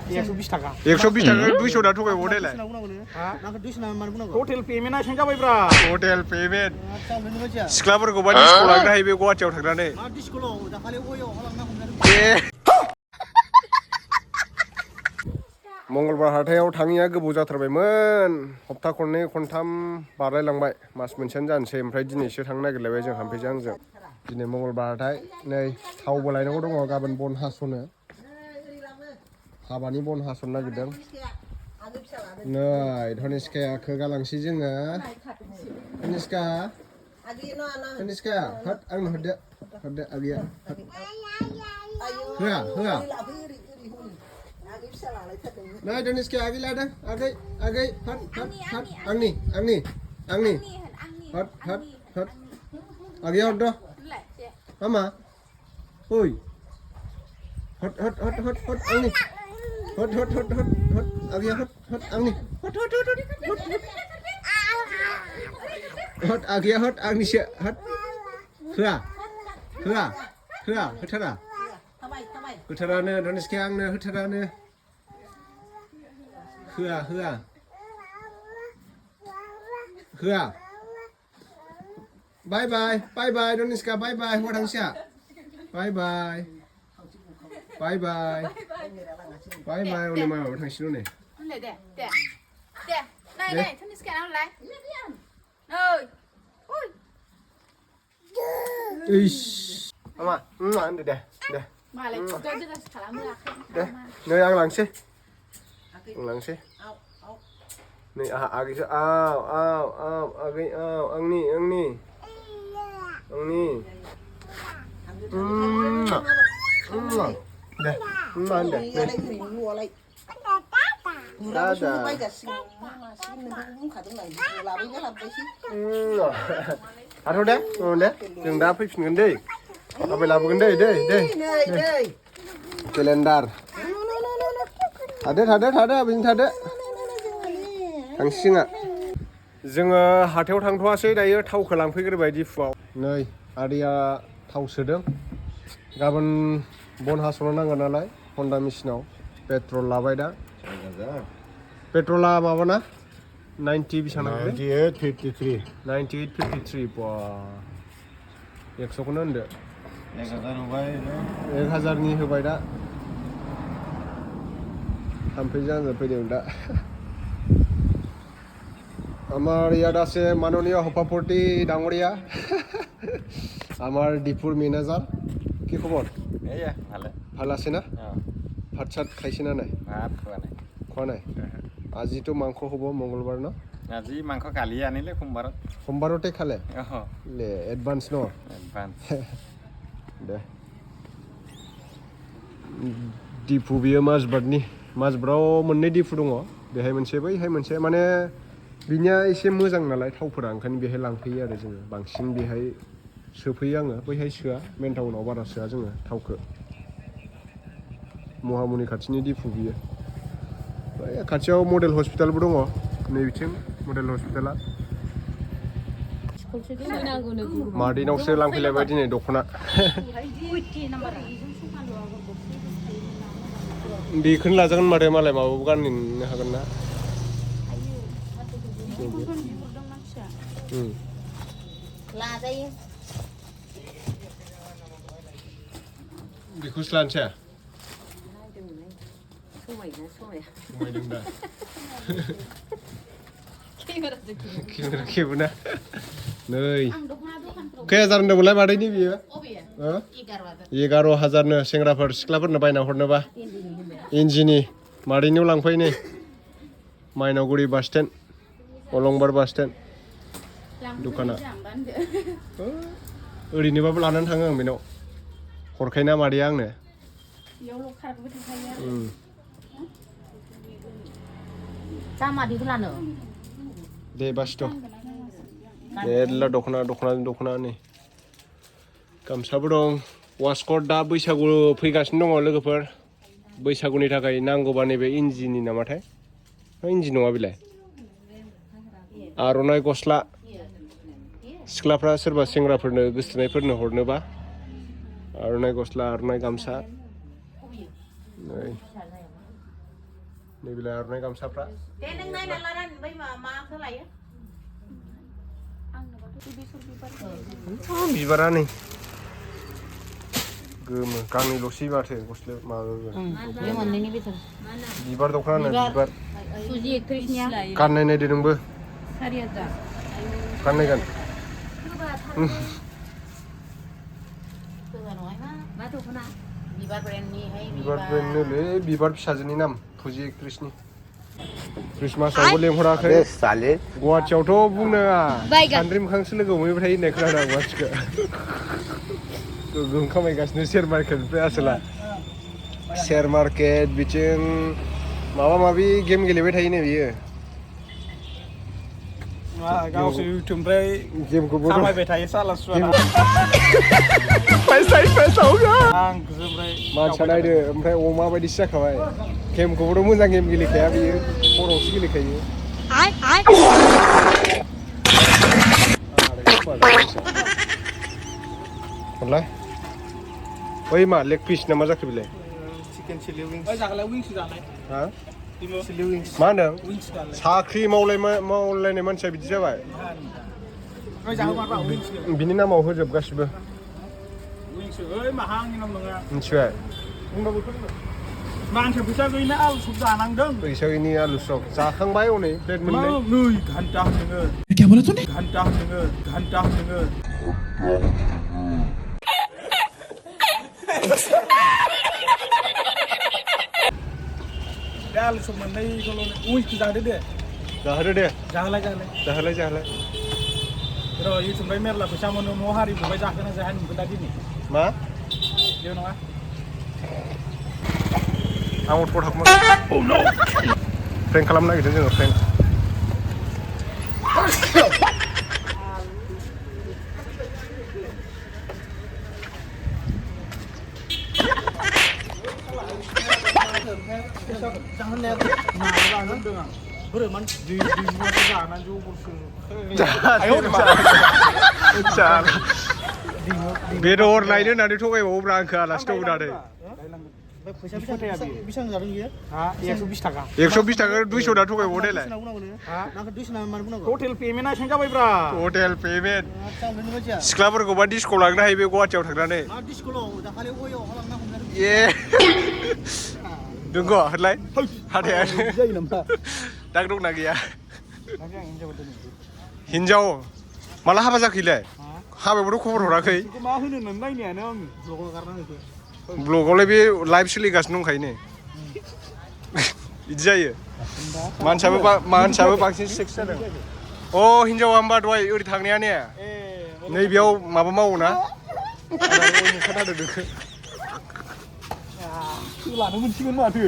120 टाका 120 टाका 200 दा थगायबावदोलाय हटेल पेमेन्टआ एसेबां जाबायब्रा हटेल पेमेन्ट सिख्लाफोरखौबा डिस्क' लांनो हायो बे गुवाहाटियाव थांनानै मा डिस्क'ल' दाखालि अय'आव लांना हमजादों मंगलबार हाथायाव थाङिया गोबाव जाथारबायमोन हप्ता खननै खनथाम बारलायलांबाय मास मोनसेयानो जानोसै ओमफ्राय दिनैसो थांनो नागिरलायबाय जों हाम्फैजों आंजों दिनै मंगलबार हाथाय नै थावबो लायनांगौ दङ गाबोन बन हास'नो हाबानि बन हास'नो नागिरदों नै धनिस्काखौ गालांसै जोङो धनिस्का होद आंनो हरदो आगैया होआ होआ नै धनिस्का आगै लादों आगै होद आंनि होद आगैया हरदो मामा ओइ होद आंनि होद आगैया होद आंनि होद आगैया होद आंनिसो होद होथारा होथारानो धनिस्काया आंनो होथारानो होआ बाय बाय धनिस्का बाय हौवा थांसिया बाय बाय उनाव माबा थांसिनो नै Này, Thuniska nào lại? Ơi. Ish. Mama, ăn được đây. Mà lại tôi rất là khả lắm là đây. Nơi ăn lằng xí. Này cái gì? Ao, cái ăn nè. Đây, ăn đây. Thôi đấy, đừng đá phích gần đây. Tao phải làm gần đây. Calendar. Thade, bình thade. Thằng xinh ạ. जोङो हाथायाव थांथ'वासै दायो थावखौ लांफैग्रोबाय दिफुआव नै आदैया थाव सोदों गाबोन बन हास'नो नांगोन नालाय हन्डा मेसिनाव पेट्रल लाबाय दा पेट्रला माबाना 90 बेसेबां 98.53 बा 100खौनो होनदो 1000नि होबाय दा थाम्फैजों आङो फैदों दा আমার ইয়াত আছে মাননীয় সভাপতি ডাঙৰীয়া আমাৰ ডিপুৰ মেনেজাৰ কি খবৰ এইয়া ভালে ভাল আছে না ভাত চাত খাইছে না নাই ভাত খোৱা নাই আজিতো মাংস হ'ব মঙ্গলবাৰ ন আজি মাংস কালি আনিলে সোমবাৰতে খালে লে এডভান্স ন দে ডিপু बियो माजबाराव मोननै डिपु दङ बेहाय मोनसे बैहाय मोनसे माने बिनिया एसे मोजां नालाय थावफोरा ओंखायनो बेहाय लांफैयो आरो जोङो बांसिन बेहाय सोफैयो आङो बैहाय सोआ मेन टाउनाव बारा सोआ जोङो थावखौ महामुनि खाथिनि डिपु बियो खाथियाव मडेल हस्पिटालबो दङ नैबिथिं मडेल हस्पिटाला मादैनावसो लांफैलायबाय दिनै दख'ना बेखौनो लाजागोन माथो मालाय माबाबो गाननो हागोन ना लाजायो बेखौसो लानोसै समायदों दा खेबोना नै खै हाजार होनदोंमोनलाय मादैनि बियो 11,000नो सेंग्राफोर सिख्लाफोरनो बायना हरनोबा इन्जिनि मादैनियाव लांफै नै माइनावगुरि बास स्टेन्ड अलंबार बास स्टेन्ड दखाना ओरैनोबाबो लानानै थाङो आं बेनाव हरखायना मादैया आंनो दे बासिथ' मेरला दख'ना नै गामसाबो दं वासकट दा बैसागु फैगासिनो दङ लोगोफोर बैसागुनि थाखाय नांगौबा नैबे इन्जिनि नामाथाय इन्जि नङा बिलाय आर'नाइ गस्ला सिख्लाफ्रा सोरबा सेंग्राफोरनो गोसथोनायफोरनो हरनोबा आर'नाइ गस्ला आर'नाइ गामसा नै नैबेलाय आर'नाइ गामसाफ्रा दे नों नायना ला बै माखौ लायो बिबारा नै गोमो गांनैल'सै माथो गस्लायाव माबागोन बे मोननैनि बिथोर बिबार दख'ना होनो बिबार सुजि एक्ट्रिसनिया गाननाय नायदो नोंबो 4000 गाननायगोन मा दख'ना बिबार ब्रेन्डनिहाय बिबार ब्रेन्डनोलै बिबार फिसाजोनि नाम फुजि एक्ट्रिसनि ख्रिस्टमासावबो लेंहराखै गुवाहाटियावथ' बुंनाङा सान्द्रि मोखांसो लोगो हमहैबाय थायो होननाय खोनादों आं मानसिखौ गोगोम खामायगासिनो सेयार मार्केटनिफ्राय आसोला सेयार मार्केट बिथिं माबा माबि गेम गेलेबाय थायोनो बियो गावसो इउटुबनिफ्राय गेमखौबो खामायबाय थायो साला सुवाना आं गोजोमफ्राय मानसिया नायदो ओमफ्राय अमा बायदिसो जाखाबाय गेमखौबोथ' मोजां गेम गेलेखाया बियो खर'आवसो गेलेखायो हरलाय ओइ मा लेग पिस ना मा जाखो बेलाय चिकेन चिली विंग्स जागलाय विंग्स जानाय हा चिली विंग्स मा होनदों विंग्स जानाय साख्रि मावलायनाय मानसिया बिदि जाबाय बिनि नामाव होजोब गासिबो विंग्स ओइ माहा आंनि नाम नङा मिथिबाय बुंबाबो मानसिया फैसा गैयिना आलु सब जानांदों फैसा गैयिनि आलु सब जाखांबाय हनै प्लेट मोननै 2 घन्टा होनोङो घन्टा होनोङो दा आलु सब मोननैखौल' विंग्सखौ जाहोदो दे जाहोलाय र' इउटुबनिफ्राय मेरला फैसा मोनो न' हारिनिफ्राय जाखोना जाया नुगोन दा दिनै मा जेबो नङा आं अट'आव थाखोमोन फ्रेंक खालामनो नागिरदों जोङो फ्रेंक जाहोनाया माबा होनदों आं बोरै मान दै मुवाखौ जानानै जबरसो बेदर लायनो होननानै थगायबावोब्रा आंखो आलासि दं होननानै फैसा बेसेबां जादों बियो 120 थाखा 120 थाखा 200 दा थगायबावो देलाय टटेल पेमेन्टआ एसेबां जाबायब्रा टटेल पेमेन्ट सिख्लाफोरखौबा डिस्क' लांनो हायो बे गुवाहाटियाव थांनानै ए दङ होनलाय हाथाया दाग दंना गैया हिनजाव माला हाबा जाखैलाय हाबायावबोथ' खबर हराखै मा होनो नायनायानो आं ब्लगावलाय बे लाइभ सोलिगासिनो दंखायो बिदि जायो मानसियाबो बांसिन सेक्स जादों अ हिनजावा होमबा दहाय ओरै थांनाया ने नैबेयाव माबा मावो ना खोनादों नोंखो लानो मोनसिगोन माथो